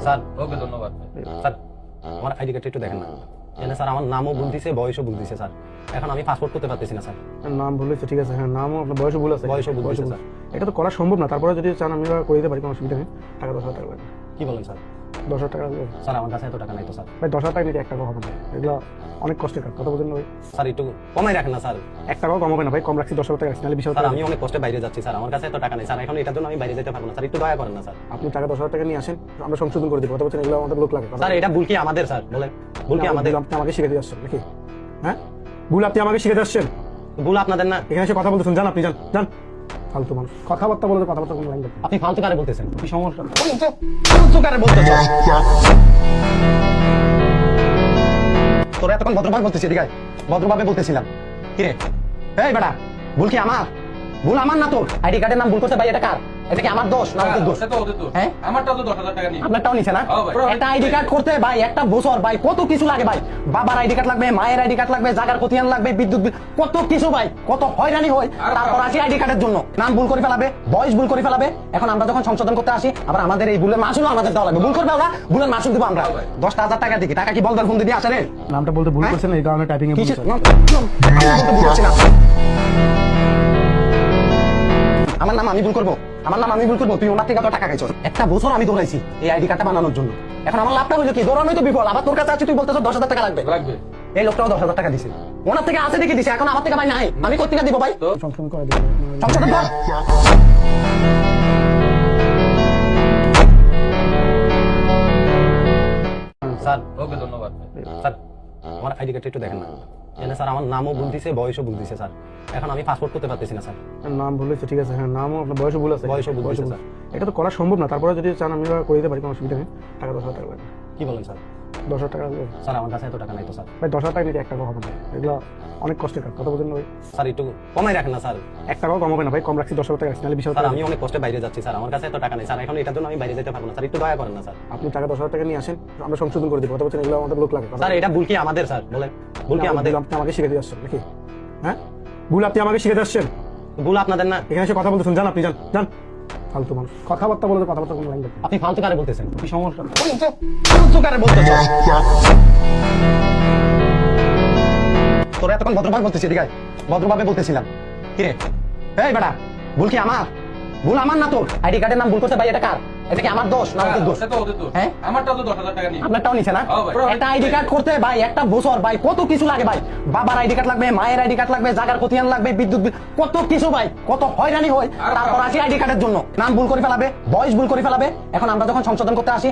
Sir okay ধন্যবাদ sir আমার ID কার্ডটা একটু দেখেন না এখানে স্যার আমার নামও ভুল দিছে বয়সও ভুল দিছে স্যার এখন আমি পাসপোর্ট করতে পারতেছি না স্যার নাম ভুলেছে ঠিক আছে, হ্যাঁ নামও আপনার বয়সও ভুল আছে, বয়সও ভুল দিছে স্যার এটা তো করা সম্ভব না, তারপরে যদি চান আমি করে দিতে পারি, কোনো অসুবিধা নেই। টাকা 10,000 টাকা লাগবে। কি বলেন স্যার 10,000 টাকা লাগবে স্যার আমার কাছে এত টাকা নাই তো স্যার ভাই, 10,000 টাকা নিতে 1 টাকাও হবে না, এগুলো অনেক কষ্টের কাজ, কথা বলছেন না ভাই? স্যার একটু কমাই রাখেন না স্যার 1 টাকাও কম হবে না ভাই, কম রাখছি 10,000 টাকা রাখছি, নাহলে 20,000 স্যার টাকা। আমি অনেক কষ্টে বাইরে যাচ্ছি স্যার আমার কাছে এত টাকা নেই স্যার এখন এটার জন্য আমি বাইরে যেতে পারবো না স্যার একটু দয়া করেন না স্যার আপনি টাকা 10,000 টাকা নিয়ে আসেন, আমরা সংশোধন করে দিব, কথা বলছেন এগুলো আমাদের লোক লাগে। স্যার এটা ভুল কি আমাদের স্যার বলেন ভুল কি আমাদের? আপনি আমাকে শিখে দিয়ে আসছেন নাকি? হ্যাঁ, ভুল আপনি আমাকে শিখে দিয়ে আসছেন, ভুল আপনাদের না এখানে এসে কথা বলতেছেন, জান আপনি যান যান, ফালতু মানুষ, কথাবার্তা বলতে কথাবার্তা কোনো লাইন দেখেন। আপনি ফালতু কারে বলতেছেন কি সমস্যা? ফালতু কারে বলতেছেন তোরা এতক্ষণ ভদ্রভাবে বলতেছি ঠিক আছে ভদ্রভাবে বলতেছিলাম কিরে এই বেটা ভুল কি আমার ভুল আমার না তোর আইডি কার্ডের নাম ভুল করতে ভাই এটা কার এটা কি আমার দোষ না ওদের দোষ হ্যাঁ আমারটাও তো 10,000 টাকা নিয়ে আপনারটাও নিছে না হ্যাঁ ভাই। একটা আইডি কার্ড করতে ভাই একটা বছর ভাই কত কিছু লাগে ভাই বাবার আইডি কার্ড লাগবে মায়ের আইডি কার্ড লাগবে জাগার খতিয়ান লাগবে বিদ্যুৎ বিল কত কিছু ভাই কত হয়রানি হয় তারপর আসি আইডি কার্ডের জন্য নাম ভুল করে ফেলাবে বয়স ভুল করে ফেলাবে এখন আমরা যখন সংশোধন করতে আসি আবার আমাদের এই ভুলের মাসুল আমাদের দেওয়া লাগবে ভুল করবে ওরা ভুলের মাসুল দিব আমরা 10,000 টাকা দিকে টাকা কি বলদার ফোন দিয়ে আসে রে নামটা বলতে ভুল করছেন, এই কারণে টাইপিং এ ভুল কিসের হচ্ছে। আমার নাম আমি ভুল করবো আমার নাম আমি ভুল করবো তুই ওনার থেকে তো টাকা খাইছো একটা বছর আমি দৌড়াইছি এই আইডি কার্ডটা বানানোর জন্য এখন আমার লাভটা হলো কি দৌড়ানোই তো বিফল আবার তোর কাছে আছে তুই বলতেছ 10,000 টাকা লাগবে লাগবে এই লোকটাও 10,000 টাকা দিছে ওনার থেকে আছে দেখে দিছে এখন আমার থেকে ভাই নাই আমি কোথা থেকে দিব ভাই সংশোধন করে দিব। সংশোধন কর স্যার ওকে ধন্যবাদ স্যার আমার আইডি কার্ডটা একটু দেখেন না এখানে স্যার আমার নামও ভুল দিছে বয়সও ভুল দিছে স্যার এখন আমি পাসপোর্ট করতে পারতেছি না স্যার নাম ভুলেছে ঠিক আছে, হ্যাঁ নামও আপনার বয়সও ভুল আছে, বয়সও ভুল দিছে স্যার এটা তো করা সম্ভব না, তারপরে যদি চান আমি করে দিতে পারি, কোনো অসুবিধা নেই। টাকা 10,000 টাকা লাগবে। কি বলেন স্যার 10,000 টাকা লাগবে স্যার আমার কাছে এত টাকা নাই তো স্যার ভাই, 10,000 টাকা নিতে 1 টাকাও হবে না, এগুলো অনেক কষ্টের কাজ, কথা বলছেন না ভাই? স্যার একটু কমাই রাখেন না স্যার 1 টাকাও কম হবে না ভাই, কম রাখছি 10,000 টাকা রাখছি, নাহলে 20,000 স্যার টাকা। আমি অনেক কষ্টে বাইরে যাচ্ছি স্যার আমার কাছে এত টাকা নেই স্যার এখন এটার জন্য আমি বাইরে যেতে পারবো না স্যার একটু দয়া করেন না স্যার আপনি টাকা 10,000 টাকা নিয়ে আসেন, আমরা সংশোধন করে দিব, কথা বলছেন এগুলো আমাদের লোক লাগে। স্যার এটা ভুল কি আমাদের স্যার বলেন ভুল কি আমাদের? আপনি আমাকে শিখে দিয়ে আসছেন নাকি? হ্যাঁ, ভুল আপনি আমাকে শিখে দিয়ে আসছেন, ভুল আপনাদের না এখানে এসে কথা বলতেছেন, জান আপনি যান যান, ফালতু মানুষ, কথাবার্তা বলতে কথাবার্তা কোনো লাইন দেখেন। আপনি ফালতু কারে বলতেছেন কি সমস্যা? ফালতু কারে বলতেছেন তোরা এতক্ষণ ভদ্রভাবে বলতেছি ঠিক আছে ভদ্রভাবে বলতেছিলাম কিরে এই বেটা ভুল কি আমার ভুল আমার না তোর আইডি কার্ডের নাম ভুল করতে ভাই এটা কার এটা কি আমার দোষ না ওদের দোষ সেটা ওদের দোষ হ্যাঁ আমারটাও তো 10,000 টাকা নিয়ে আপনারটাও নিছে না হ্যাঁ ভাই। একটা আইডি কার্ড করতে ভাই একটা বছর ভাই কত কিছু লাগে ভাই বাবার আইডি কার্ড লাগবে মায়ের আইডি কার্ড লাগবে জাগার খতিয়ান লাগবে বিদ্যুৎ বিল কত কিছু ভাই কত হয়রানি হয় তারপর আসি আইডি কার্ডের জন্য নাম ভুল করে ফেলাবে বয়স ভুল করে ফেলাবে এখন আমরা যখন সংশোধন করতে আসি